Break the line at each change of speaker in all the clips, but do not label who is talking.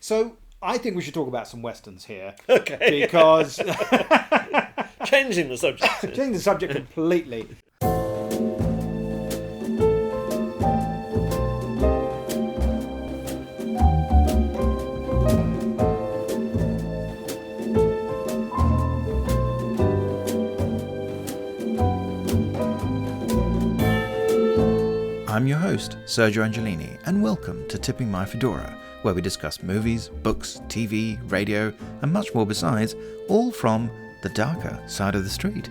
So I think we should talk about some westerns here.
Okay.
Because
Changing the subject.
changing the subject completely.
I'm your host, Sergio Angelini, and welcome to Tipping My Fedora, where we discuss movies, books, TV, radio, and much more besides, all from the darker side of the street.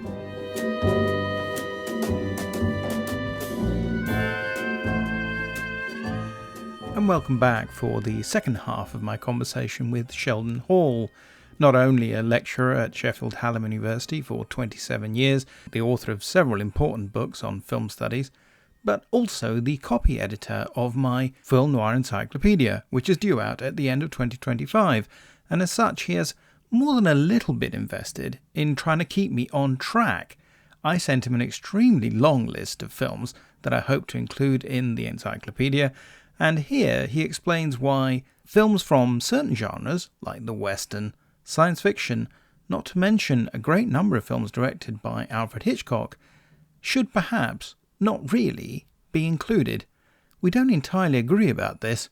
And welcome back for the second half of my conversation with Sheldon Hall, not only a lecturer at Sheffield Hallam University for 27 years, the author of several important books on film studies, but also the copy editor of my Film Noir encyclopedia, which is due out at the end of 2025, and as such he has more than a little bit invested in trying to keep me on track. I sent him an extremely long list of films that I hope to include in the encyclopedia, and here he explains why films from certain genres, like the Western, science fiction, not to mention a great number of films directed by Alfred Hitchcock, should perhaps not really be included. We don't entirely agree about this,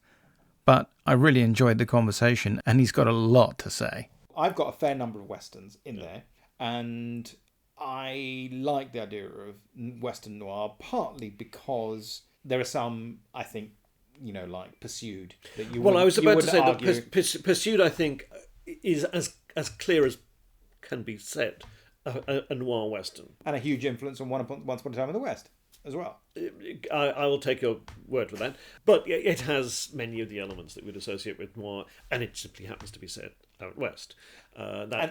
but I really enjoyed the conversation and he's got a lot to say.
I've got a fair number of westerns in there, and I like the idea of Western noir, partly because there are some, I think, like Pursued. That you
Well, I was about to say
argue...
that Pursued, I think, is as clear as can be said, a noir western.
And a huge influence on Once Upon a Time in the West as well.
I will take your word for that. But it has many of the elements that we'd associate with noir, and it simply happens to be set out west. The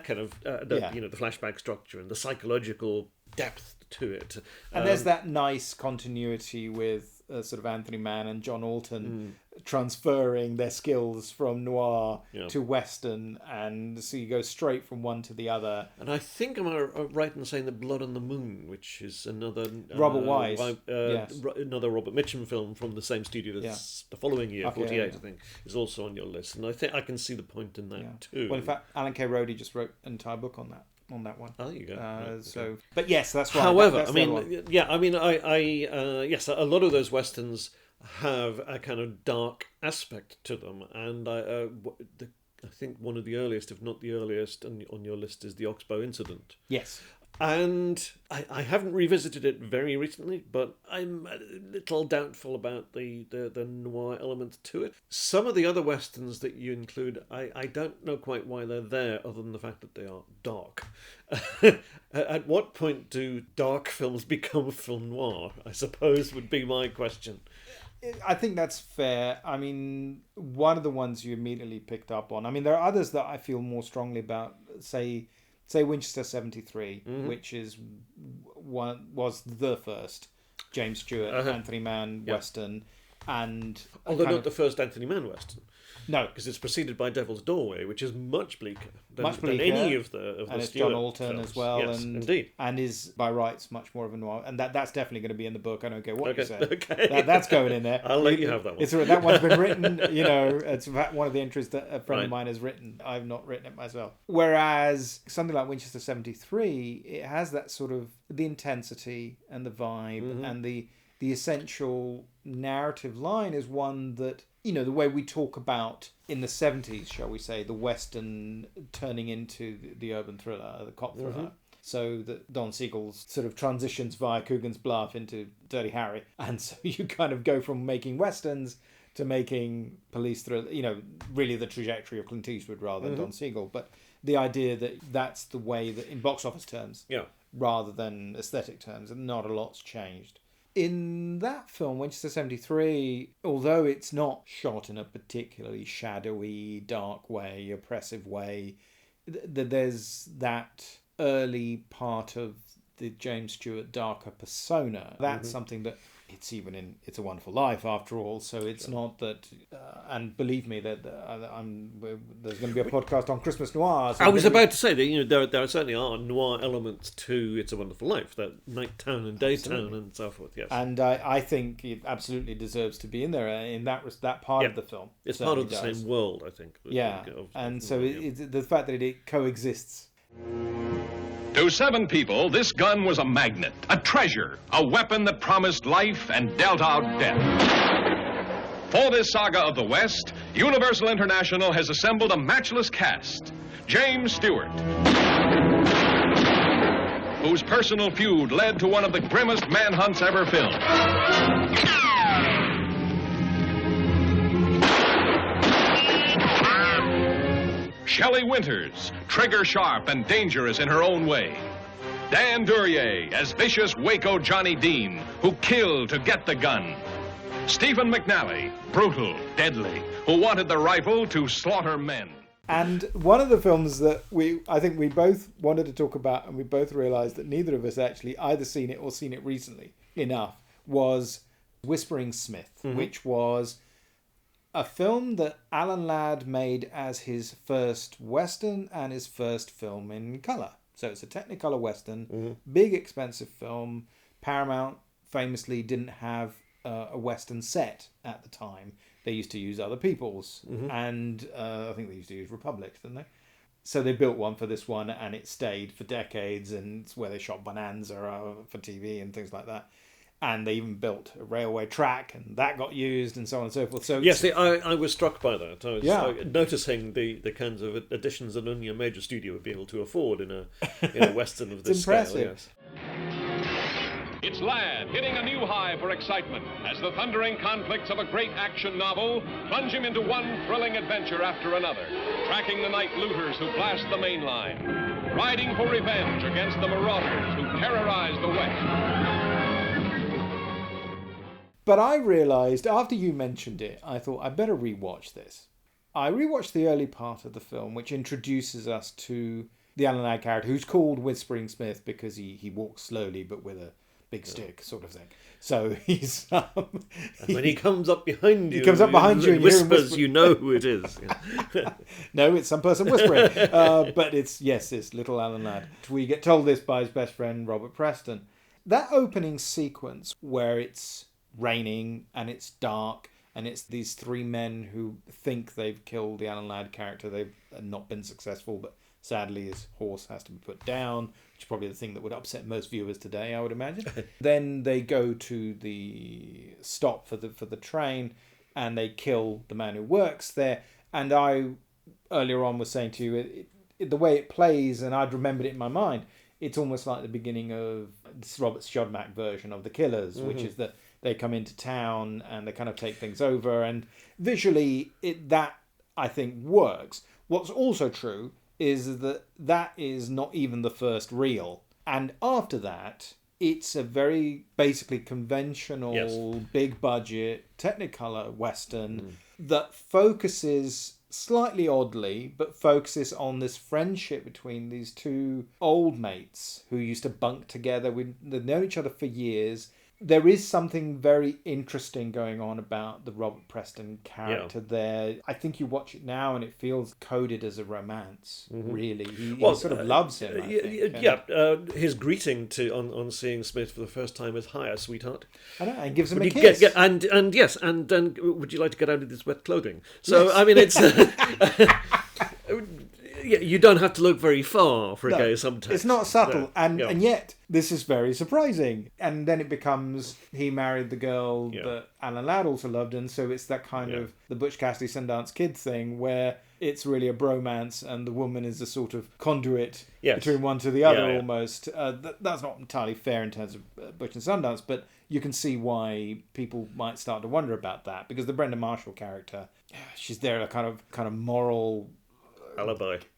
flashback structure and the psychological depth to it.
And there's that nice continuity with sort of Anthony Mann and John Alton transferring their skills from noir to western, and so you go straight from one to the other.
And I think I'm right in saying that Blood on the Moon, which is another
Robert Wise,
another Robert Mitchum film from the same studio that's the following year, 48, I think, is also on your list. And I think I can see the point in that too.
Well, in fact, Alan K. Rody just wrote an entire book on that one.
Oh, there you go.
Okay. But yes, that's right.
However,
that's
yes, a lot of those westerns have a kind of dark aspect to them, and I think one of the earliest, if not the earliest, on your list is the Oxbow Incident.
Yes.
And I haven't revisited it very recently, but I'm a little doubtful about the noir element to it. Some of the other westerns that you include, I don't know quite why they're there, other than the fact that they are dark. At what point do dark films become film noir, I suppose, would be my question.
I think that's fair. I mean, one of the ones you immediately picked up on. I mean, there are others that I feel more strongly about, say Winchester 73, which was the first James Stewart, Anthony Mann Western, and
although not the first Anthony Mann Western.
No,
because it's preceded by Devil's Doorway, which is much bleaker than any of the
and it's
Stewart
John Alton
films.
as well,
yes,
and
indeed,
and is by rights much more of a noir, and that's definitely going to be in the book. I don't care what you say.
Okay.
That's going in there.
I'll let you have that one.
That one's been written. It's one of the entries that a friend of mine has written. I've not written it myself. Whereas something like Winchester 73, it has that sort of the intensity and the vibe and the essential narrative line is one that, the way we talk about in the 70s, shall we say, the Western turning into the urban thriller, the cop thriller. So that Don Siegel's sort of transitions via Coogan's Bluff into Dirty Harry. And so you kind of go from making Westerns to making police thriller, really the trajectory of Clint Eastwood rather than Don Siegel. But the idea that that's the way that in box office terms, rather than aesthetic terms, and not a lot's changed. In that film, Winchester 73, although it's not shot in a particularly shadowy, dark way, oppressive way, there's that early part of the James Stewart darker persona. That's something that it's even in It's a Wonderful Life after all. So it's not that, and believe me, that there's going to be a podcast on Christmas noir. So
I was about to say that there certainly are noir elements to It's a Wonderful Life, that night town and day town and so forth. Yes,
and I think it absolutely deserves to be in there in that part of the film.
It's part of the same world, I think.
Yeah, and so the fact that it coexists.
To 7 people, this gun was a magnet, a treasure, a weapon that promised life and dealt out death. For this saga of the West, Universal International has assembled a matchless cast. James Stewart, whose personal feud led to one of the grimmest manhunts ever filmed. Shelley Winters, trigger-sharp and dangerous in her own way. Dan Duryea as vicious Waco Johnny Dean, who killed to get the gun. Stephen McNally, brutal, deadly, who wanted the rifle to slaughter men.
And one of the films that I think we both wanted to talk about, and we both realised that neither of us actually either seen it or seen it recently enough, was Whispering Smith, which was a film that Alan Ladd made as his first Western and his first film in colour. So it's a Technicolor Western, big expensive film. Paramount famously didn't have a Western set at the time. They used to use other people's, and I think they used to use Republic's, didn't they? So they built one for this one, and it stayed for decades, and it's where they shot Bonanza for TV and things like that. And they even built a railway track, and that got used, and so on and so forth. So
yes, I was struck by that. I was noticing the kinds of additions that only a major studio would be able to afford in a Western of this scale. Yes.
It's Ladd hitting a new high for excitement as the thundering conflicts of a great action novel plunge him into one thrilling adventure after another, tracking the night looters who blast the main line, riding for revenge against the marauders who terrorize the West.
But I realised, after you mentioned it, I thought I'd better rewatch this. I rewatched the early part of the film, which introduces us to the Alan Ladd character, who's called Whispering Smith because he walks slowly but with a big stick, sort of thing. So he's...
when he comes up behind you...
He comes up behind you and
whispers, you know who it is.
No, it's some person whispering. But it's little Alan Ladd. We get told this by his best friend, Robert Preston. That opening sequence where it's raining and it's dark and it's these 3 men who think they've killed the Alan Ladd character. They've not been successful, but sadly his horse has to be put down, which is probably the thing that would upset most viewers today, I would imagine. Then they go to the stop for the train and they kill the man who works there. And I earlier on was saying to you, the way it plays, and I'd remembered it in my mind, it's almost like the beginning of Robert Schodmack version of The Killers, which is that they come into town and they kind of take things over, and visually that I think works. What's also true is that is not even the first reel, and after that it's a very basically conventional big budget Technicolor Western that focuses slightly oddly, but focuses on this friendship between these 2 old mates who used to bunk together. They've known each other for years. There is something very interesting going on about the Robert Preston character there. I think you watch it now and it feels coded as a romance, really. He sort of loves him, I think.
His greeting on seeing Smith for the first time is, "Hiya, sweetheart."
I know, and gives him a kiss.
And would you like to get out of this wet clothing? So, yes. I mean, it's... you don't have to look very far for a gay subtext.
It's not subtle, and yet this is very surprising. And then it becomes he married the girl that Alan Ladd also loved, and so it's that kind of the Butch Cassidy Sundance Kid thing where it's really a bromance, and the woman is a sort of conduit between one to the other almost. That's not entirely fair in terms of Butch and Sundance, but you can see why people might start to wonder about that, because the Brenda Marshall character, she's there a kind of moral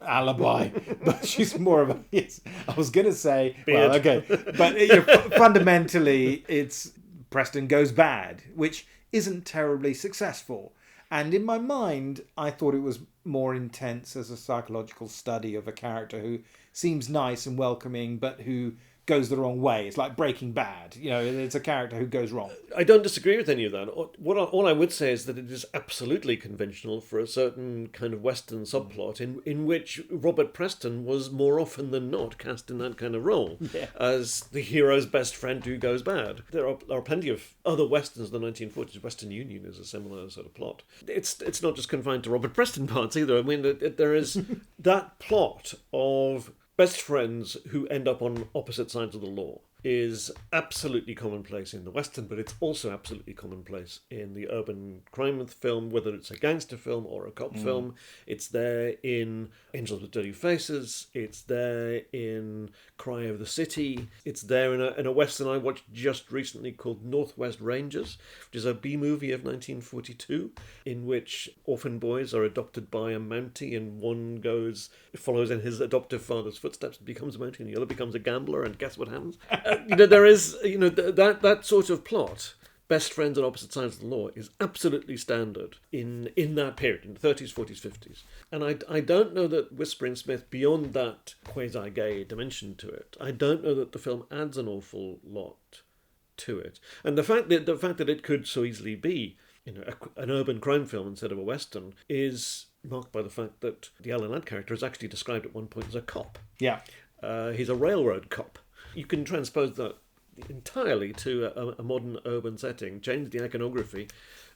alibi, but she's more of a I was gonna say beard. Well, okay, but fundamentally it's Preston goes bad, which isn't terribly successful, and in my mind I thought it was more intense as a psychological study of a character who seems nice and welcoming but who goes the wrong way. It's like Breaking Bad. You know, it's a character who goes wrong.
I don't disagree with any of that. All I would say is that it is absolutely conventional for a certain kind of Western subplot in which Robert Preston was more often than not cast in that kind of role as the hero's best friend who goes bad. There are plenty of other Westerns in the 1940s. Western Union is a similar sort of plot. It's not just confined to Robert Preston parts either. I mean, there is that plot of best friends who end up on opposite sides of the law is absolutely commonplace in the Western, but it's also absolutely commonplace in the urban crime film, whether it's a gangster film or a cop film. It's there in Angels with Dirty Faces. It's there in Cry of the City. It's there in a Western I watched just recently called Northwest Rangers, which is a B-movie of 1942, in which orphan boys are adopted by a Mountie, and one follows in his adoptive father's footsteps and becomes a Mountie, and the other becomes a gambler, and guess what happens? There is, that sort of plot, best friends on opposite sides of the law, is absolutely standard in that period, in the 30s, 40s, 50s. And I don't know that Whispering Smith, beyond that quasi-gay dimension to it, I don't know that the film adds an awful lot to it. And the fact that it could so easily be an urban crime film instead of a Western is marked by the fact that the Alan Ladd character is actually described at one point as a cop.
Yeah.
He's a railroad cop. You can transpose that entirely to a modern urban setting, change the iconography,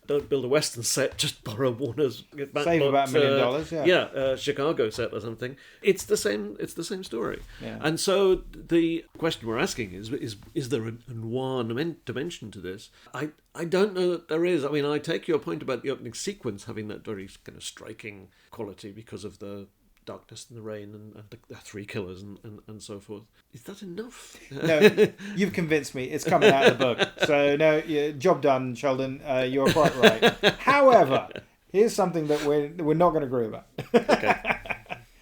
don't build a Western set, just borrow Warner's
save about $1 million,
Chicago set or something. It's the same story.
Yeah.
And so the question we're asking is there a noir dimension to this? I don't know that there is. I mean, I take your point about the opening sequence having that very kind of striking quality because of the darkness and the rain and the three killers and so forth. Is that enough?
No, you've convinced me. It's coming out of the book. So no, job done, Sheldon. You're quite right. However, here's something that we're not going to agree about.
Okay.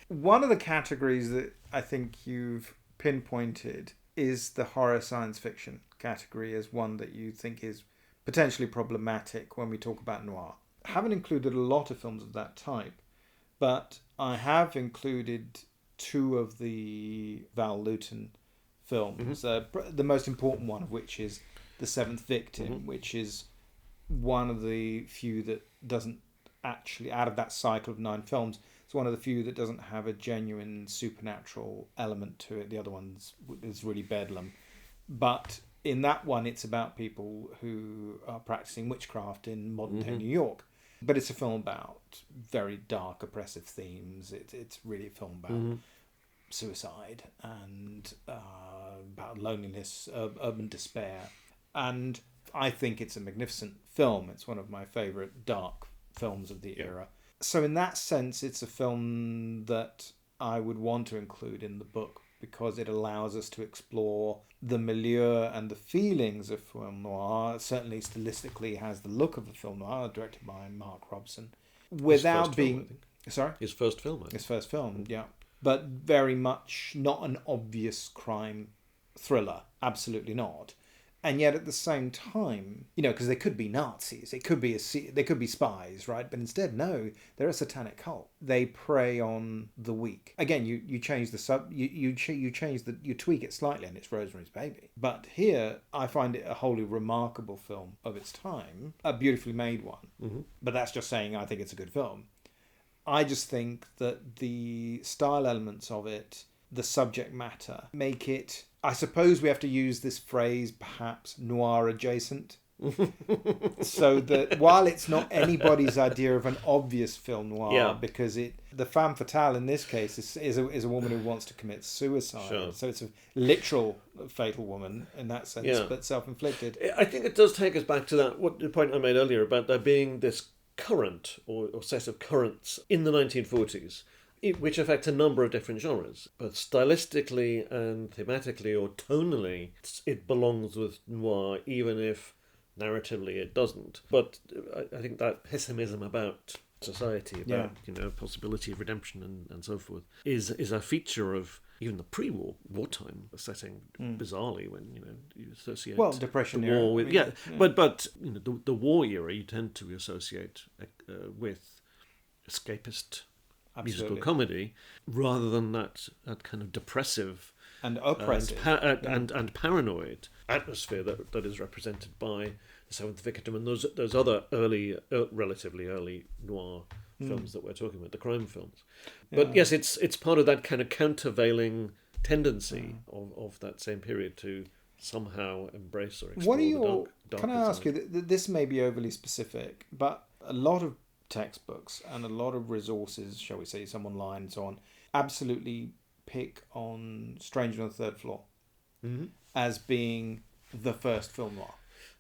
One of the categories that I think you've pinpointed is the horror science fiction category as one that you think is potentially problematic when we talk about noir. I haven't included a lot of films of that type, but I have included two of the Val Lewton films, the most important one of which is The Seventh Victim, which is one of the few that doesn't actually, out of that cycle of 9 films, it's one of the few that doesn't have a genuine supernatural element to it. The other one's is really bedlam. But in that one, it's about people who are practicing witchcraft in modern-day New York. But it's a film about very dark, oppressive themes. It's really a film about suicide and about loneliness, urban despair. And I think it's a magnificent film. It's one of my favourite dark films of the era. So in that sense, it's a film that I would want to include in the book because it allows us to explore the milieu and the feelings of film noir. Certainly stylistically has the look of a film noir, directed by Mark Robson, without being... Sorry?
His first film, I think.
His first film, yeah. But very much not an obvious crime thriller. Absolutely not. And yet at the same time, because they could be Nazis, they could be spies, right? But instead, no, they're a satanic cult. They prey on the weak. Again, you change the you tweak it slightly, and it's Rosemary's Baby. But here, I find it a wholly remarkable film of its time, a beautifully made one. But that's just saying I think it's a good film. I just think that the style elements of it, the subject matter, make it... I suppose we have to use this phrase, perhaps noir adjacent. So that while it's not anybody's idea of an obvious film noir, because the femme fatale in this case is a woman who wants to commit suicide.
Sure.
So it's a literal fatal woman in that sense, but self-inflicted.
I think it does take us back to the point I made earlier about there being this current or set of currents in the 1940s. Which affect a number of different genres, both stylistically and thematically or tonally. It belongs with noir, even if narratively it doesn't. But I think that pessimism about society, about possibility of redemption and so forth, is a feature of even the pre-war wartime setting. Bizarrely, when you associate
depression
the war
era
with but the war era you tend to associate with escapist musical comedy, rather than that kind of depressive
and oppressive
and paranoid atmosphere that is represented by The Seventh Victim and those other relatively early noir films that we're talking about, the crime films. But yes, it's part of that kind of countervailing tendency of that same period to somehow embrace or explore the dark
can I ask you, this may be overly specific, but a lot of textbooks and a lot of resources, shall we say, some online and so on, absolutely pick on Stranger on the Third Floor as being the first film noir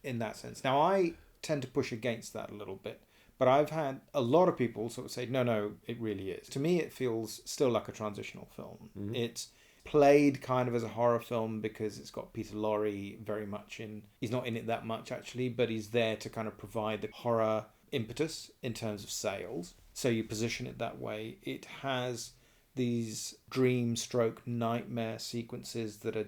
in that sense. Now, I tend to push against that a little bit, but I've had a lot of people sort of say, no, it really is. To me, it feels still like a transitional film. It's played kind of as a horror film because it's got Peter Lorre very much in. He's not in it that much, actually, but he's there to kind of provide the horror impetus in terms of sales. So you position it that way. It has these dream stroke nightmare sequences that are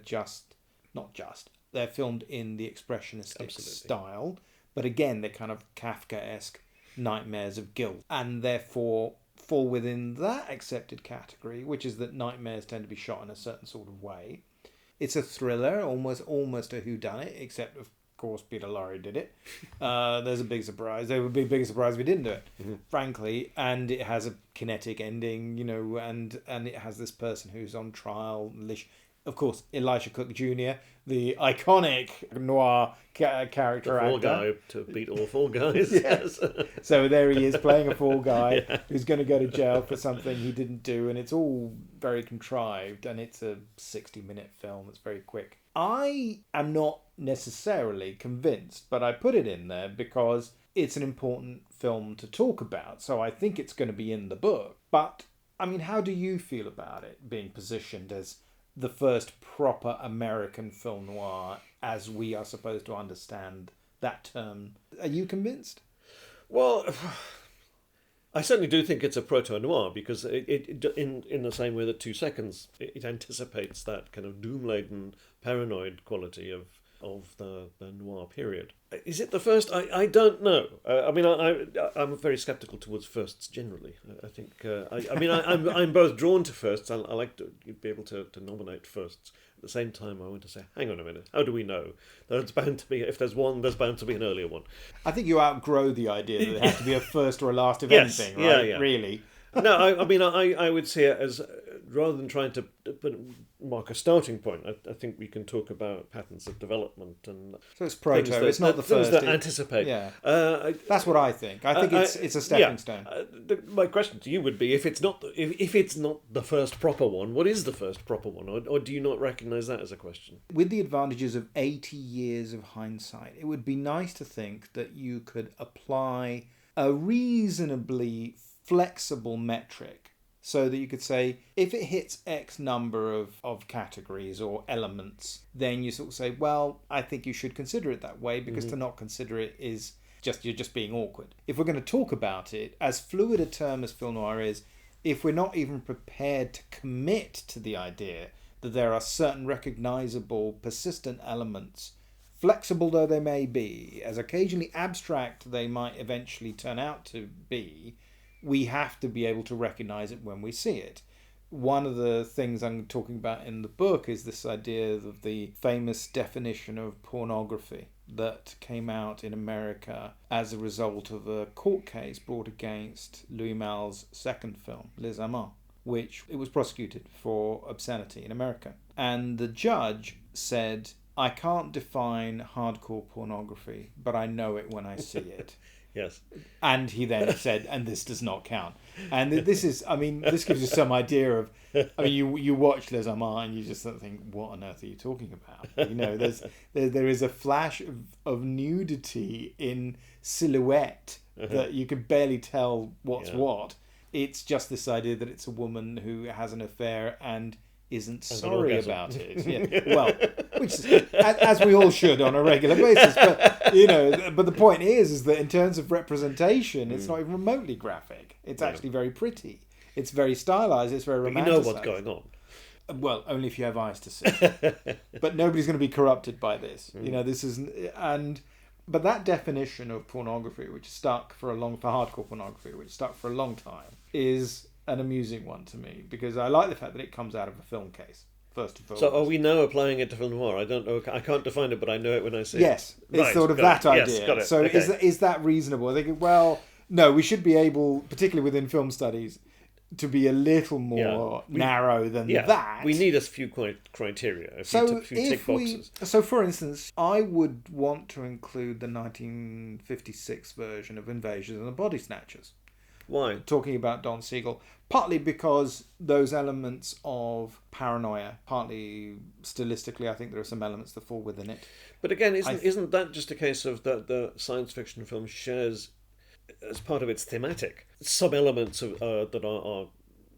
they're filmed in the expressionistic style, but again, they're kind of Kafkaesque nightmares of guilt, and therefore fall within that accepted category, which is that nightmares tend to be shot in a certain sort of way. It's a thriller, almost a whodunit, except of course Peter Lorre did it. There's a big surprise. There would be a bigger surprise if we didn't do it, frankly. And it has a kinetic ending, and it has this person who's on trial. Of course, Elisha Cook Jr., the iconic noir character actor.
Fall guy to beat all four guys.
Yes. So there he is playing a fall guy who's going to go to jail for something he didn't do, and it's all very contrived, and it's a 60-minute film that's very quick. I am not necessarily convinced, but I put it in there because it's an important film to talk about, so I think it's going to be in the book. But, I mean, how do you feel about it being positioned as the first proper American film noir as we are supposed to understand that term? Are you convinced?
Well, I certainly do think it's a proto-noir because it in the same way that 2 Seconds, it anticipates that kind of doom-laden, paranoid quality of the noir period. Is it the first? I don't know. I'm very sceptical towards firsts generally. I think. I'm both drawn to firsts. I like to be able to nominate firsts. At the same time, I want to say, hang on a minute. How do we know? There's bound to be. If there's one, there's bound to be an earlier one.
I think you outgrow the idea that it has to be a first or a last of anything, right? Yeah. Really.
No, I would see it as, rather than trying to mark a starting point, I think we can talk about patterns of development and
so it's proto. It's not the first.
Things that anticipate.
Yeah, that's what I think. I think it's a stepping stone.
My question to you would be: if it's not the first proper one, what is the first proper one, or do you not recognise that as a question?
With the advantages of 80 years of hindsight, it would be nice to think that you could apply a reasonably flexible metric so that you could say if it hits X number of categories or elements, then you sort of say, well, I think you should consider it that way, because to not consider it is you're just being awkward. If we're going to talk about it, as fluid a term as film noir is, if we're not even prepared to commit to the idea that there are certain recognizable persistent elements, flexible though they may be, as occasionally abstract they might eventually turn out to be, we have to be able to recognize it when we see it. One of the things I'm talking about in the book is this idea of the famous definition of pornography that came out in America as a result of a court case brought against Louis Malle's second film, Les Amants, which it was prosecuted for obscenity in America. And the judge said, I can't define hardcore pornography, but I know it when I see it.
Yes.
And he then said, and this does not count. And this gives you some idea of, you watch Les Amants and you just think, what on earth are you talking about? There is a flash of nudity in silhouette that you can barely tell what's what. It's just this idea that it's a woman who has an affair and isn't sorry about it. Yeah. Well, which as we all should on a regular basis. But the point is that in terms of representation, it's not even remotely graphic. It's actually very pretty. It's very stylized. It's very romantic.
You know what's going on.
Well, only if you have eyes to see. But nobody's going to be corrupted by this. This is But that definition of pornography, which stuck for hardcore pornography, which stuck for a long time, is an amusing one to me, because I like the fact that it comes out of a film case. first and foremost.
So are we now applying it to film noir? I don't know. I can't define it, but I know it when I see
yes,
it.
it's
Right,
sort of
got
that
it.
idea.
Yes, got it.
So
Okay.
is that reasonable? I think, well, no, we should be able, particularly within film studies, to be a little more narrow than that.
We need a few criteria, a few tick boxes.
So, for instance, I would want to include the 1956 version of Invasions and the Body Snatchers.
Why?
Talking about Don Siegel, partly because those elements of paranoia, partly stylistically, I think there are some elements that fall within it.
But again, isn't that just a case of that the science fiction film shares, as part of its thematic, some elements of that are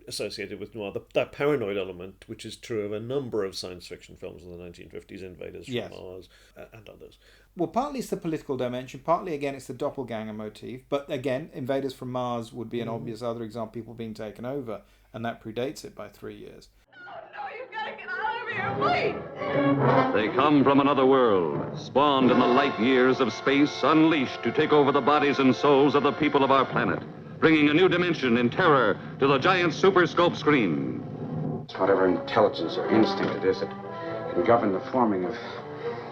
associated with noir? That paranoid element, which is true of a number of science fiction films in the 1950s, Invaders from Mars and others.
Well, partly it's the political dimension, partly, again, it's the doppelganger motif. But again, Invaders from Mars would be an obvious other example, people being taken over, and that predates it by 3 years.
No, you've got to get out of here, please!
They come from another world, spawned in the light years of space, unleashed to take over the bodies and souls of the people of our planet, bringing a new dimension in terror to the giant super scope screen.
It's whatever intelligence or instinct it is that can govern the forming of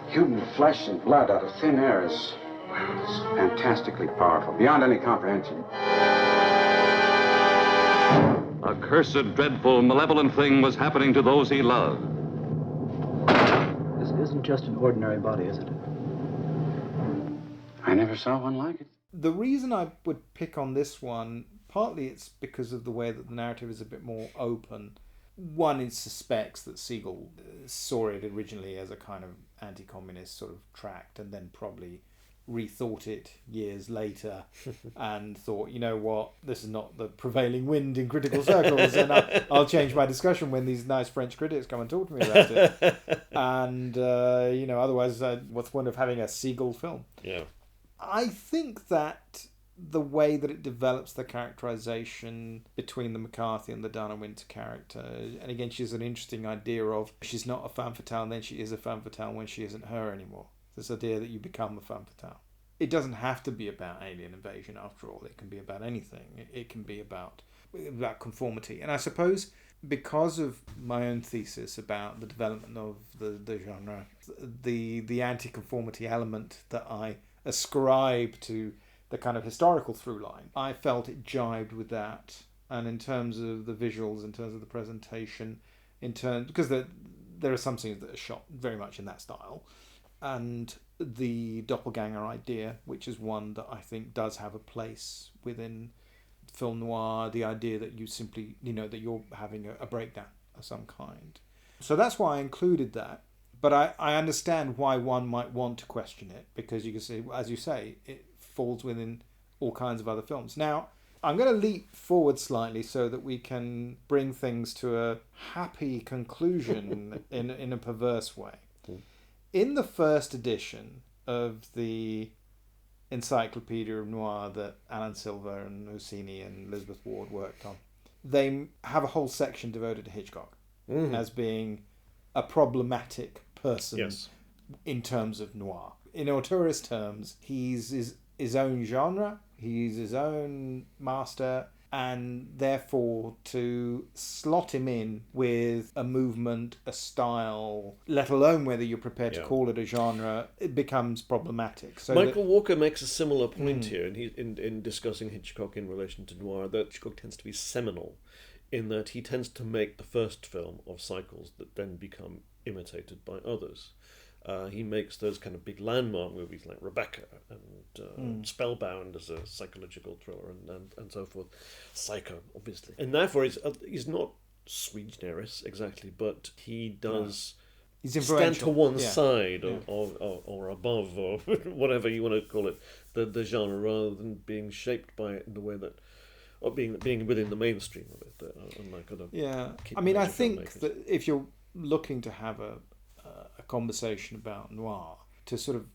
human flesh and blood out of thin air is it's fantastically powerful, beyond any comprehension.
A cursed, dreadful, malevolent thing was happening to those he loved.
This isn't just an ordinary body, is it?
I never saw one like it.
The reason I would pick on this one, partly it's because of the way that the narrative is a bit more open. One, it suspects that Siegel saw it originally as a kind of anti-communist sort of tract, and then probably rethought it years later and thought, you know what, this is not the prevailing wind in critical circles, and I'll change my discussion when these nice French critics come and talk to me about it. And, otherwise, what's the point of having a Siegel film?
Yeah.
I think that the way that it develops the characterization between the McCarthy and the Dana Winter character, and again, she's an interesting idea of she's not a femme fatale, and then she is a femme fatale when she isn't her anymore. This idea that you become a femme fatale. It doesn't have to be about alien invasion, after all. It can be about anything. It can be about conformity. And I suppose because of my own thesis about the development of the genre, the anti-conformity element that I ascribe to the kind of historical through line, I felt it jibed with that. And in terms of the visuals, in terms of the presentation, because there are some scenes that are shot very much in that style, and the doppelganger idea, which is one that I think does have a place within film noir, the idea that you simply, that you're having a breakdown of some kind. So that's why I included that. But I understand why one might want to question it, because you can see, as you say, it falls within all kinds of other films. Now, I'm going to leap forward slightly so that we can bring things to a happy conclusion in a perverse way. In the first edition of the Encyclopedia of Noir that Alan Silver and Mussini and Elizabeth Ward worked on, they have a whole section devoted to Hitchcock as being a problematic person in terms of noir. In auteurist terms, he's his own genre, he's his own master, and therefore to slot him in with a movement, a style, let alone whether you're prepared to call it a genre, it becomes problematic. So
Michael Walker makes a similar point here, and in discussing Hitchcock in relation to noir, that Hitchcock tends to be seminal in that he tends to make the first film of cycles that then become imitated by others. He makes those kind of big landmark movies like Rebecca and Spellbound as a psychological thriller and so forth. Psycho, obviously. And therefore he's not sui generis exactly, but he does stand to one side or above or whatever you want to call it, the genre, rather than being shaped by it in the way that, or being within the mainstream of it. Unlike other
I mean, I think that if you're looking to have a conversation about noir, to sort of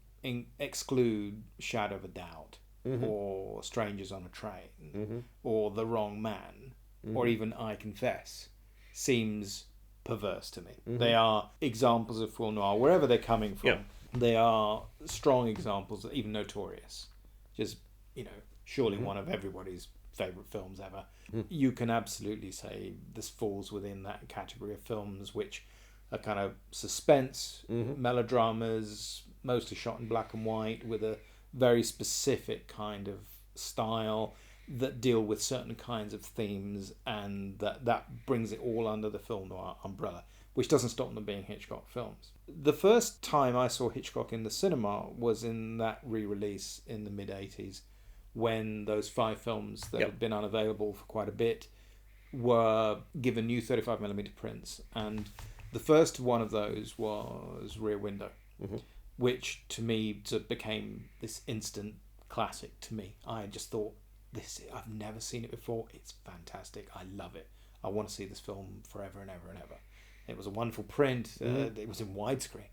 exclude Shadow of a Doubt or Strangers on a Train or The Wrong Man or even I Confess seems perverse to me. They are examples of film noir wherever they're coming from. They are strong examples, even Notorious, just surely one of everybody's favourite films ever. You can absolutely say this falls within that category of films which a kind of suspense, melodramas, mostly shot in black and white with a very specific kind of style that deal with certain kinds of themes, and that brings it all under the film noir umbrella, which doesn't stop them being Hitchcock films. The first time I saw Hitchcock in the cinema was in that re-release in the mid-80s, when those 5 films that had been unavailable for quite a bit were given new 35mm prints. And the first one of those was Rear Window, which to me became this instant classic to me. I just thought, I've never seen it before. It's fantastic. I love it. I want to see this film forever and ever and ever. It was a wonderful print. It was in widescreen.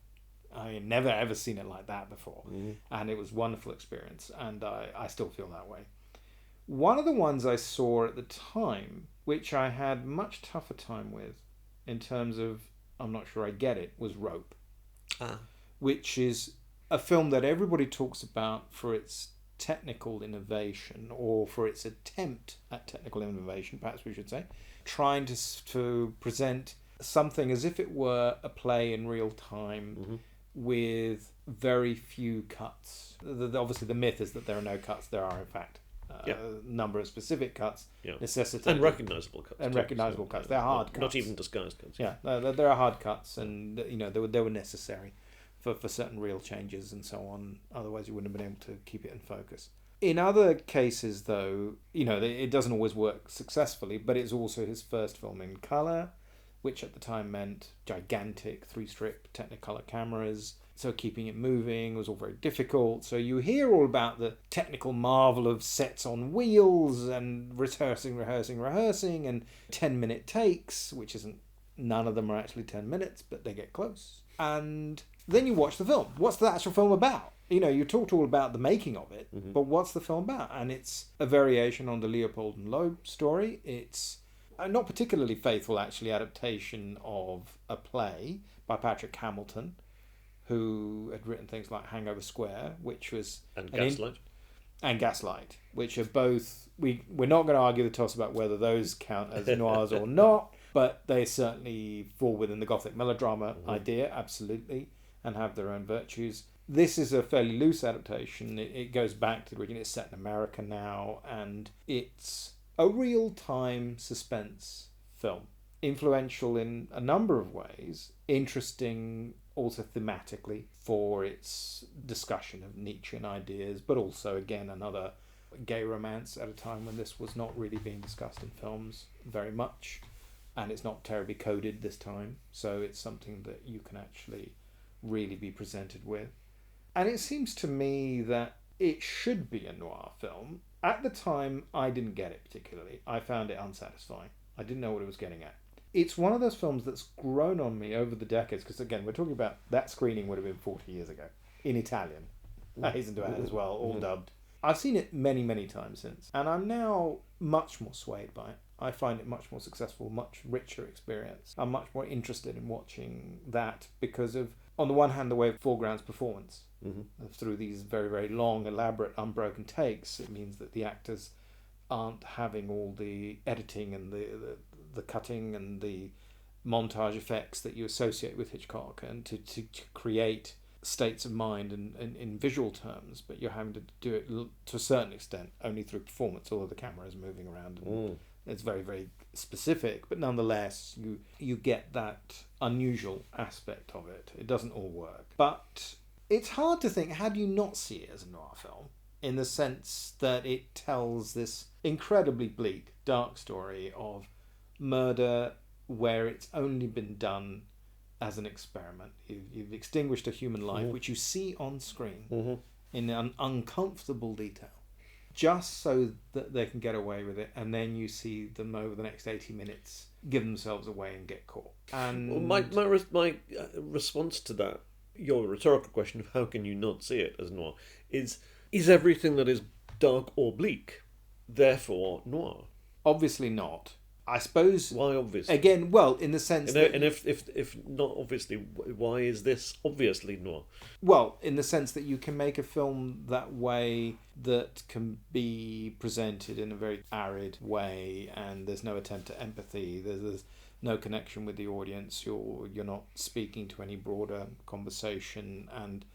I had never ever seen it like that before. And it was a wonderful experience. And I still feel that way. One of the ones I saw at the time, which I had much tougher time with in terms of, I'm not sure I get it, was Rope. Which is a film that everybody talks about for its technical innovation, or for its attempt at technical innovation, perhaps we should say, trying to present something as if it were a play in real time with very few cuts. Obviously the myth is that there are no cuts. There are in fact a number of specific cuts necessitated.
And recognisable cuts.
And recognisable cuts. They're hard cuts.
Not even disguised cuts.
Yeah, there are hard cuts, and they were necessary for certain real changes and so on. Otherwise you wouldn't have been able to keep it in focus. In other cases, though, it doesn't always work successfully, but it's also his first film in colour, which at the time meant gigantic 3-strip Technicolor cameras. So keeping it moving was all very difficult. So you hear all about the technical marvel of sets on wheels and rehearsing, and 10-minute takes, which isn't, none of them are actually 10 minutes, but they get close. And then you watch the film. What's the actual film about? You talked all about the making of it, but what's the film about? And it's a variation on the Leopold and Loeb story. It's a not particularly faithful, actually, adaptation of a play by Patrick Hamilton, who had written things like Hangover Square, which was...
And Gaslight.
And Gaslight, which are both... We're not going to argue the toss about whether those count as noirs or not, but they certainly fall within the Gothic melodrama idea, absolutely, and have their own virtues. This is a fairly loose adaptation. It goes back to the beginning. It's set in America now, and it's a real-time suspense film. Influential in a number of ways. Interesting also thematically for its discussion of Nietzschean ideas, but also, again, another gay romance at a time when this was not really being discussed in films very much, and it's not terribly coded this time, so it's something that you can actually really be presented with. And it seems to me that it should be a noir film. At the time, I didn't get it particularly. I found it unsatisfying. I didn't know what it was getting at. It's one of those films that's grown on me over the decades, because again, we're talking about that screening would have been 40 years ago, in Italian. I hasten to add as well, all dubbed. I've seen it many, many times since, and I'm now much more swayed by it. I find it much more successful, much richer experience. I'm much more interested in watching that because of, on the one hand, the way it foregrounds performance. Through these very, very long, elaborate, unbroken takes, it means that the actors aren't having all the editing and the cutting and the montage effects that you associate with Hitchcock, and to create states of mind and in visual terms, but you're having to do it to a certain extent only through performance, although the camera is moving around and it's very, very specific, but nonetheless you get that unusual aspect of it. It doesn't all work, but it's hard to think, how do you not see it as a noir film, in the sense that it tells this incredibly bleak, dark story of murder where it's only been done as an experiment. You've extinguished a human life, which you see on screen in an uncomfortable detail, just so that they can get away with it, and then you see them over the next 80 minutes give themselves away and get caught. And
my response to that, your rhetorical question of how can you not see it as noir, is everything that is dark or bleak therefore noir?
Obviously not. I suppose...
Why obvious?
Again, well, in the sense that...
And if not obviously, why is this obviously noir?
Well, in the sense that you can make a film that way that can be presented in a very arid way, and there's no attempt at empathy, there's no connection with the audience, you're not speaking to any broader conversation, and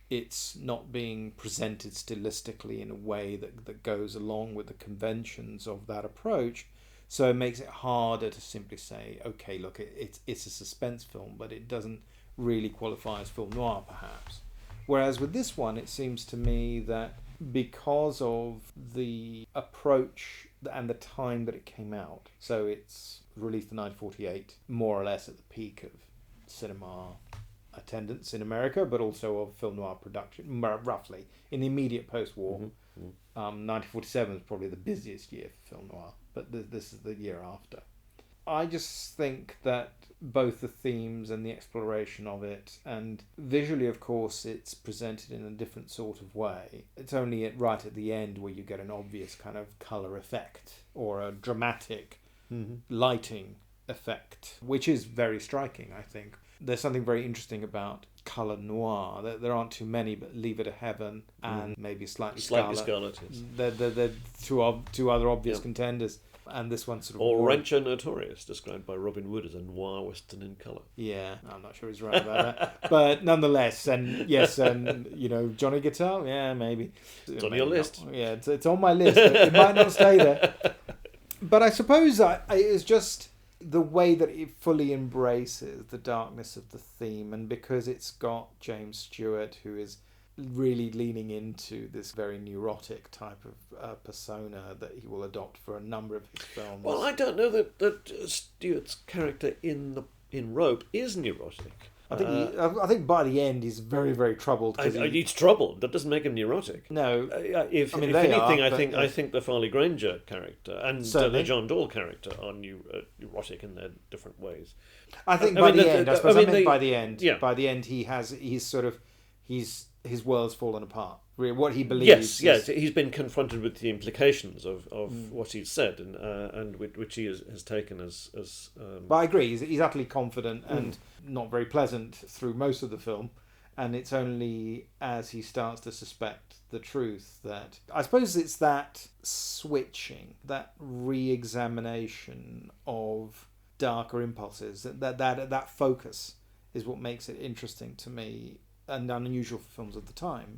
it's not being presented stylistically in a way that goes along with the conventions of that approach. So it makes it harder to simply say, okay, look, it's a suspense film, but it doesn't really qualify as film noir, perhaps. Whereas with this one, it seems to me that because of the approach and the time that it came out, so it's released in 1948, more or less at the peak of cinema attendance in America, but also of film noir production, roughly, in the immediate post-war.
Mm-hmm.
1947 is probably the busiest year for film noir, but this is the year after. I just think that both the themes and the exploration of it, and visually, of course, it's presented in a different sort of way. It's only right at the end where you get an obvious kind of colour effect or a dramatic lighting effect, which is very striking, I think. There's something very interesting about colour noir. There aren't too many, but Leave It to Heaven and maybe Slightly Scarlet.
Yes.
They're two other obvious contenders. And this one sort of...
Or Rancho Notorious, described by Robin Wood as a noir western in colour.
Yeah, I'm not sure he's right about that. But nonetheless, and yes, and, Johnny Guitar? Yeah, maybe.
It's on your list.
Yeah, it's on my list. But it might not stay there. But I suppose it's just the way that it fully embraces the darkness of the theme, and because it's got James Stewart, who is really leaning into this very neurotic type of persona that he will adopt for a number of his films.
Well, I don't know that Stewart's character in Rope is neurotic.
I think by the end he's very, very troubled.
He's troubled. That doesn't make him neurotic.
No,
if anything, I think the Farley Granger character and the John Dahl character are neurotic in their different ways.
I think by the end, by the end, his world's fallen apart. What he believes.
Yes, he's been confronted with the implications of what he's said, and which he has taken as.
But I agree, he's utterly confident and not very pleasant through most of the film, and it's only as he starts to suspect the truth that I suppose it's that switching, that re-examination of darker impulses, that focus is what makes it interesting to me and unusual for films of the time,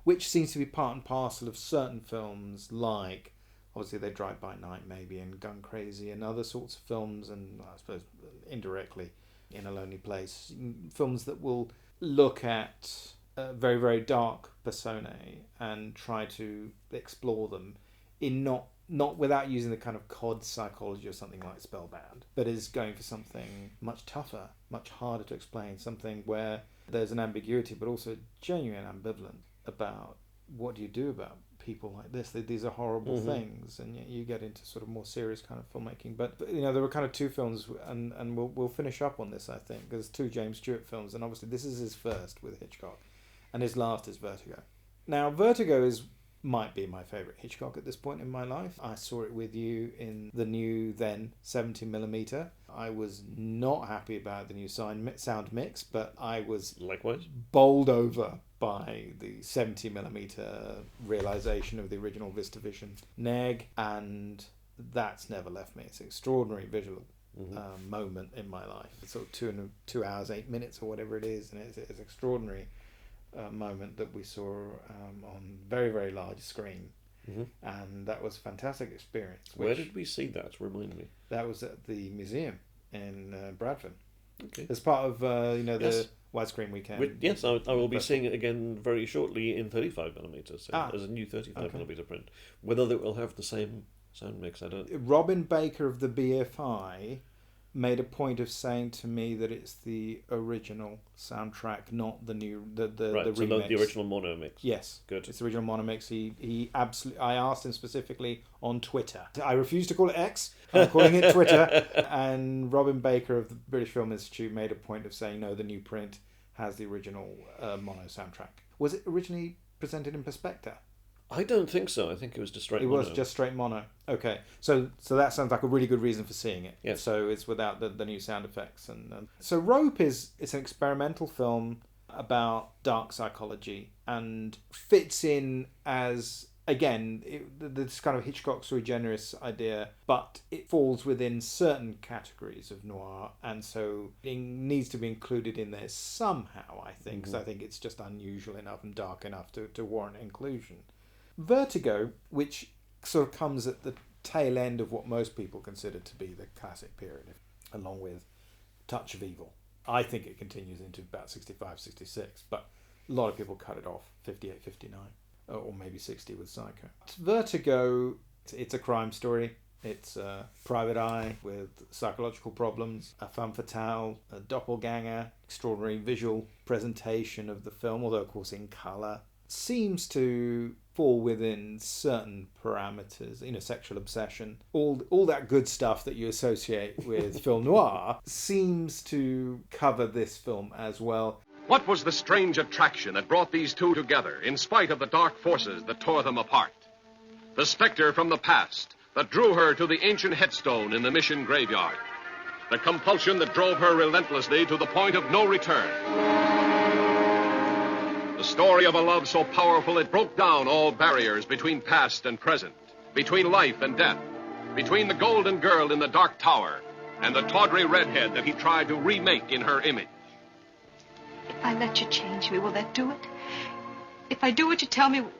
which seems to be part and parcel of certain films, like obviously They Drive By Night maybe, and Gun Crazy, and other sorts of films, and I suppose indirectly In a Lonely Place, films that will look at very, very dark personae and try to explore them in not without using the kind of cod psychology or something like Spellbound, but is going for something much tougher, much harder to explain, something where there's an ambiguity but also genuine ambivalence about what do you do about people like this. These are horrible things, and yet you get into sort of more serious kind of filmmaking. But there were kind of two films, and we'll finish up on this, I think. There's two James Stewart films, and obviously this is his first with Hitchcock, and his last is Vertigo. Now, Vertigo might be my favourite Hitchcock at this point in my life. I saw it with you in the new then 70mm. I was not happy about the new sound mix, but I was
likewise
bowled over by the 70mm realisation of the original VistaVision neg, and that's never left me. It's an extraordinary visual moment in my life. It's sort of 2 hours 8 minutes or whatever it is, and it's an extraordinary moment that we saw on very, very large screen, and that was a fantastic experience.
Where did we see that? Remind me.
That was at the museum in Bradford.
Okay.
As part of the widescreen weekend.
Yes, I will be seeing it again very shortly in 35mm, so as a new 35mm print. Whether it will have the same sound mix, I don't.
Robin Baker of the BFI made a point of saying to me that it's the original soundtrack, not the new the remix.
So the original mono mix.
Yes,
good.
It's the original mono mix. He absolutely. I asked him specifically on Twitter. I refuse to call it X. I'm calling it Twitter. And Robin Baker of the British Film Institute made a point of saying no, the new print has the original mono soundtrack. Was it originally presented in Perspecta?
I don't think so. I think it was just straight mono.
It was just straight mono. Okay. So that sounds like a really good reason for seeing it.
Yeah.
So it's without the new sound effects. So Rope it's an experimental film about dark psychology and fits in as, again, this kind of Hitchcock sui generis idea, but it falls within certain categories of noir, and so it needs to be included in there somehow, I think, because I think it's just unusual enough and dark enough to warrant inclusion. Vertigo, which sort of comes at the tail end of what most people consider to be the classic period, along with Touch of Evil. I think it continues into about 65, 66, but a lot of people cut it off 58, 59. Or maybe 60 with Psycho. Vertigo, it's a crime story. It's a private eye with psychological problems, a femme fatale, a doppelganger, extraordinary visual presentation of the film, although of course in colour. Seems to fall within certain parameters, sexual obsession, all that good stuff that you associate with film noir seems to cover this film as well.
What was the strange attraction that brought these two together, in spite of the dark forces that tore them apart? The specter from the past that drew her to the ancient headstone in the mission graveyard. The compulsion that drove her relentlessly to the point of no return. The story of a love so powerful it broke down all barriers between past and present, between life and death, between the golden girl in the dark tower and the tawdry redhead that he tried to remake in her image.
If I let you change me, will that do it? If I do what you tell me, will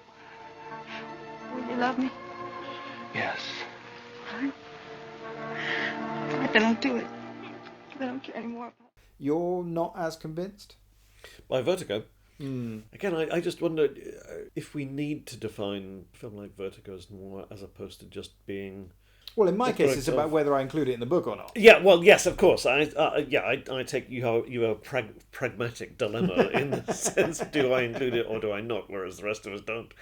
you love me?
Yes.
All right, then I'll do it. I don't care anymore about it.
You're not as convinced?
By Vertigo? Again, I just wonder if we need to define a film like Vertigo as noir as opposed to just being...
Well, in my case, it's about whether I include it in the book or not.
Yeah, well, yes, of course. I take you have a pragmatic dilemma in the sense: do I include it or do I not? Whereas the rest of us don't.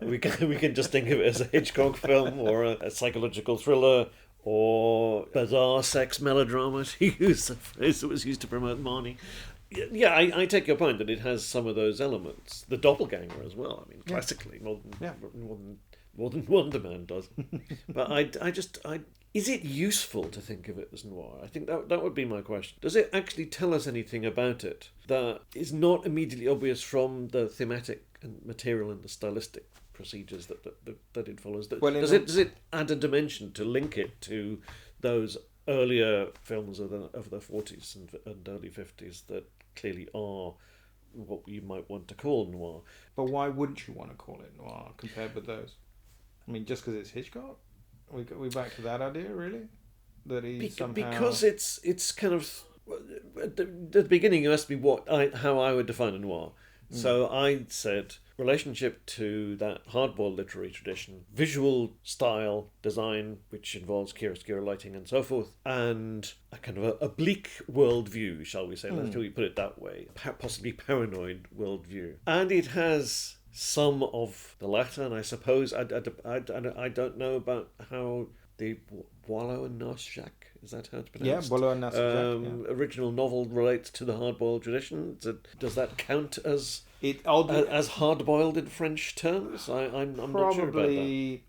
We can just think of it as a Hitchcock film or a psychological thriller or bizarre sex melodrama, to use a phrase that was used to promote Marnie. Yeah, I take your point that it has some of those elements. The doppelganger as well. I mean, classically, more than Wonder Man does. But is it useful to think of it as noir? I think that would be my question. Does it actually tell us anything about it that is not immediately obvious from the thematic and material and the stylistic procedures that it follows? Does it add a dimension to link it to those earlier films of the 40s and early 50s that clearly are what you might want to call noir?
But why wouldn't you want to call it noir compared with those? I mean, just because it's Hitchcock? We back to that idea, really? That he somehow...
Because it's kind of... At the beginning, you asked me how I would define a noir. So I said relationship to that hard-boiled literary tradition, visual style, design, which involves chiaroscuro lighting and so forth, and a kind of a bleak worldview, shall we say, shall we put it that way, possibly paranoid worldview. And it has some of the latter, and I suppose I don't know about how the Boileau and Narcejac, is that how it's pronounced?
Yeah, Boileau and Narcejac.
Original novel relates to the hard-boiled tradition. Does that count as hard-boiled in French terms? I'm not sure about that.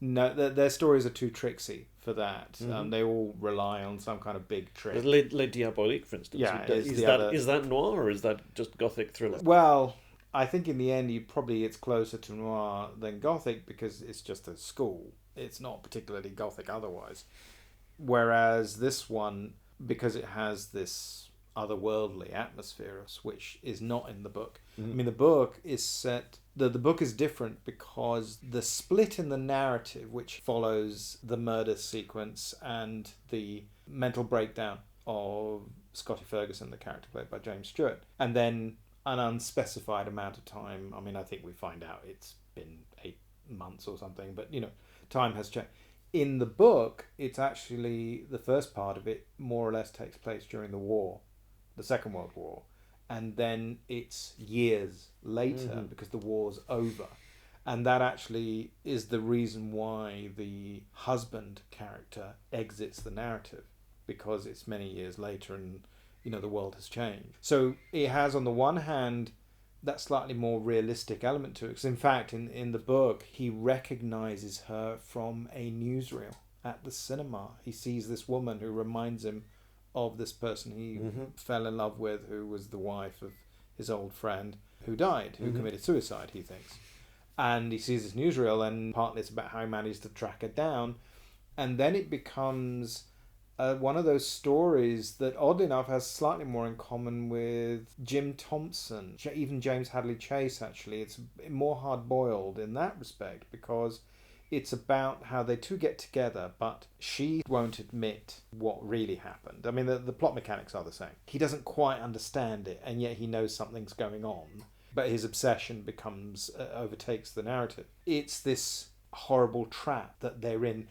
No, their stories are too tricksy for that. They all rely on some kind of big trick.
Les Diaboliques, for instance.
Yeah,
is that noir or is that just gothic thriller?
Well, I think in the end, it's closer to noir than gothic because it's just a school. It's not particularly gothic otherwise. Whereas this one, because it has this otherworldly atmosphere, which is not in the book. I mean, the book is set... The book is different because the split in the narrative, which follows the murder sequence and the mental breakdown of Scotty Ferguson, the character played by James Stewart, and then an unspecified amount of time. I mean, I think we find out it's been 8 months or something, but, time has changed. In the book, it's actually, the first part of it more or less takes place during the war, the Second World War. And then it's years later because the war's over. And that actually is the reason why the husband character exits the narrative, because it's many years later and, the world has changed. So it has, on the one hand, that slightly more realistic element to it. Because in fact, in the book, he recognises her from a newsreel at the cinema. He sees this woman who reminds him of this person he fell in love with, who was the wife of his old friend who died, who committed suicide, he thinks. And he sees this newsreel, and partly it's about how he managed to track her down. And then it becomes one of those stories that, oddly enough, has slightly more in common with Jim Thompson, even James Hadley Chase, actually. It's more hard-boiled in that respect, because it's about how they two get together, but she won't admit what really happened. I mean, the plot mechanics are the same. He doesn't quite understand it, and yet he knows something's going on, but his obsession overtakes the narrative. It's this horrible trap that they're in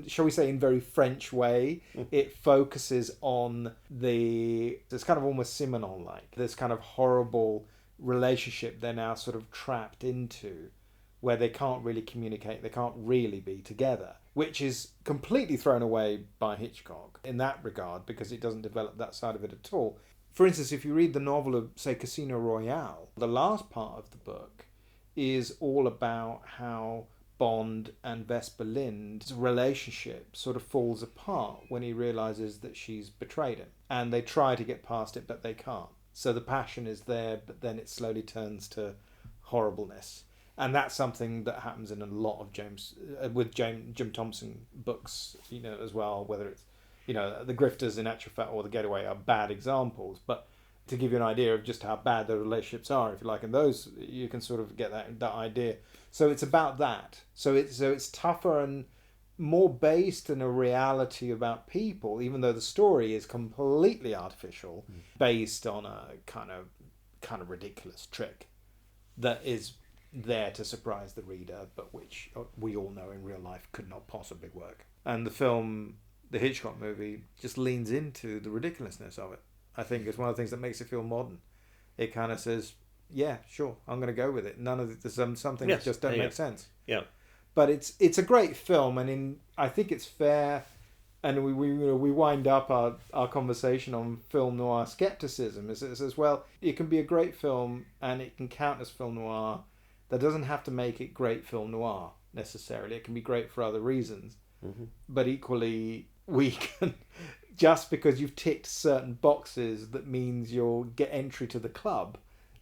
shall we say, in very French way. It focuses on this kind of almost Simenon-like, this kind of horrible relationship they're now sort of trapped into, where they can't really communicate, they can't really be together, which is completely thrown away by Hitchcock in that regard, because it doesn't develop that side of it at all. For instance, if you read the novel of, say, Casino Royale, the last part of the book is all about how Bond and Vesper Lynd's relationship sort of falls apart when he realises that she's betrayed him. And they try to get past it, but they can't. So the passion is there, but then it slowly turns to horribleness. And that's something that happens in a lot of Jim Thompson books, as well, whether it's, The Grifters in actual fact, or The Getaway are bad examples. But to give you an idea of just how bad the relationships are, if you like, and those, you can sort of get that idea. So it's about that. So it's tougher and more based in a reality about people, even though the story is completely artificial, based on a kind of ridiculous trick that is there to surprise the reader, but which we all know in real life could not possibly work. And the Hitchcock movie, just leans into the ridiculousness of it. I think it's one of the things that makes it feel modern. It kind of says, yeah, sure, I'm going to go with it. None of there's some things just don't make sense.
Yeah,
but it's a great film, and I think it's fair. And we wind up our conversation on film noir scepticism. It says, well, it can be a great film, and it can count as film noir. That doesn't have to make it great film noir necessarily. It can be great for other reasons. But equally, we can, just because you've ticked certain boxes, that means you'll get entry to the club,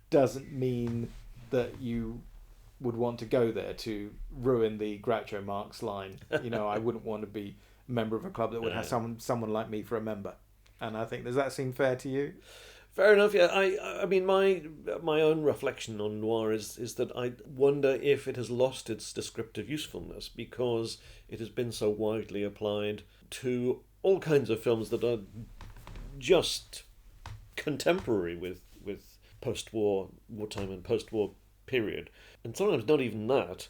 doesn't mean that you would want to go there to ruin the Groucho Marx line. I wouldn't want to be a member of a club that would have someone like me for a member. And I think, does that seem fair to you?
Fair enough, yeah. I mean, my own reflection on noir is that I wonder if it has lost its descriptive usefulness, because it has been so widely applied to all kinds of films that are just contemporary with wartime and post-war period, and sometimes not even that,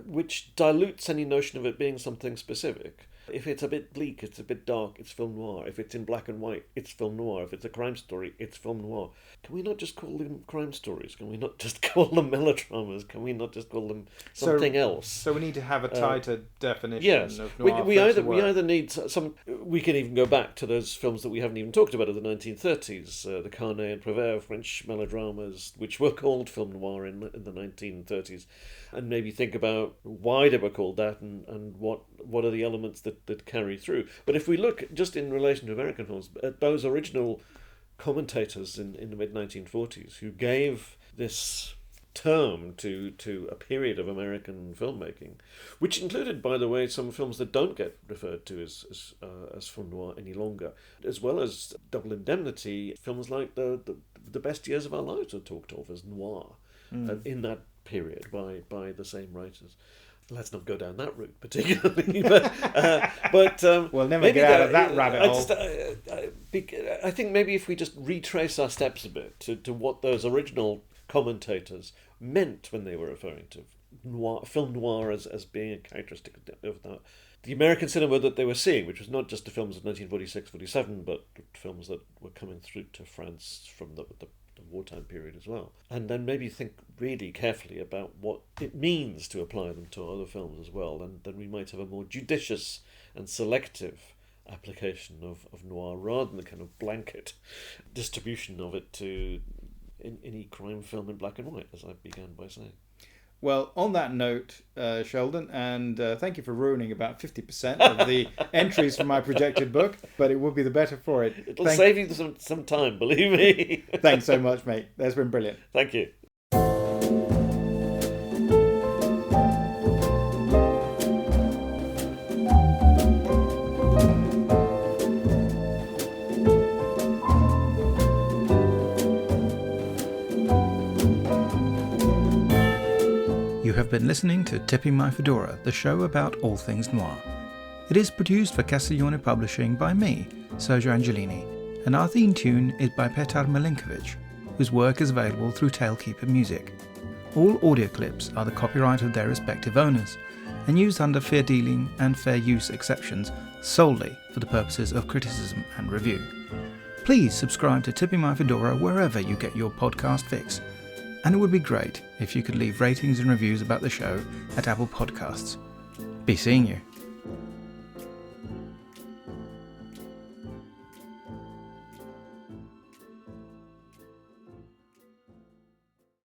which dilutes any notion of it being something specific. If it's a bit bleak, it's a bit dark, it's film noir. If it's in black and white, it's film noir. If it's a crime story, it's film noir. Can we not just call them crime stories? Can we not just call them melodramas? Can we not just call them something else?
So we need to have a tighter definition of
noir.
We
either need some... We can even go back to those films that we haven't even talked about of the 1930s, the Carnet and Prévert French melodramas, which were called film noir in the 1930s, and maybe think about why they were called that, and what are the elements that carry through. But if we look just in relation to American films, at those original commentators in the mid-1940s who gave this term to a period of American filmmaking, which included, by the way, some films that don't get referred to as film noir any longer, as well as Double Indemnity, films like the Best Years of Our Lives are talked of as noir in that period by the same writers. Let's not go down that route particularly, but
we'll never get out of that rabbit hole.
I think maybe if we just retrace our steps a bit to what those original commentators meant when they were referring to film noir as being a characteristic of the American cinema that they were seeing, which was not just the films of 1946-47, but films that were coming through to France from the wartime period as well. And then maybe think really carefully about what it means to apply them to other films as well, and then we might have a more judicious and selective application of noir rather than the kind of blanket distribution of it to any crime film in black and white, as I began by saying.
Well, on that note, Sheldon, and thank you for ruining about 50% of the entries for my projected book, but it will be the better for it.
It'll save you some time, believe me.
Thanks so much, mate. That's been brilliant.
Thank you.
You have been listening to Tipping My Fedora, the show about all things noir. It is produced for Castiglione Publishing by me, Sergio Angelini, and our theme tune is by Petar Milinkovic, whose work is available through Tailkeeper Music. All audio clips are the copyright of their respective owners, and used under fair dealing and fair use exceptions solely for the purposes of criticism and review. Please subscribe to Tipping My Fedora wherever you get your podcast fix. And it would be great if you could leave ratings and reviews about the show at Apple Podcasts. Be seeing you.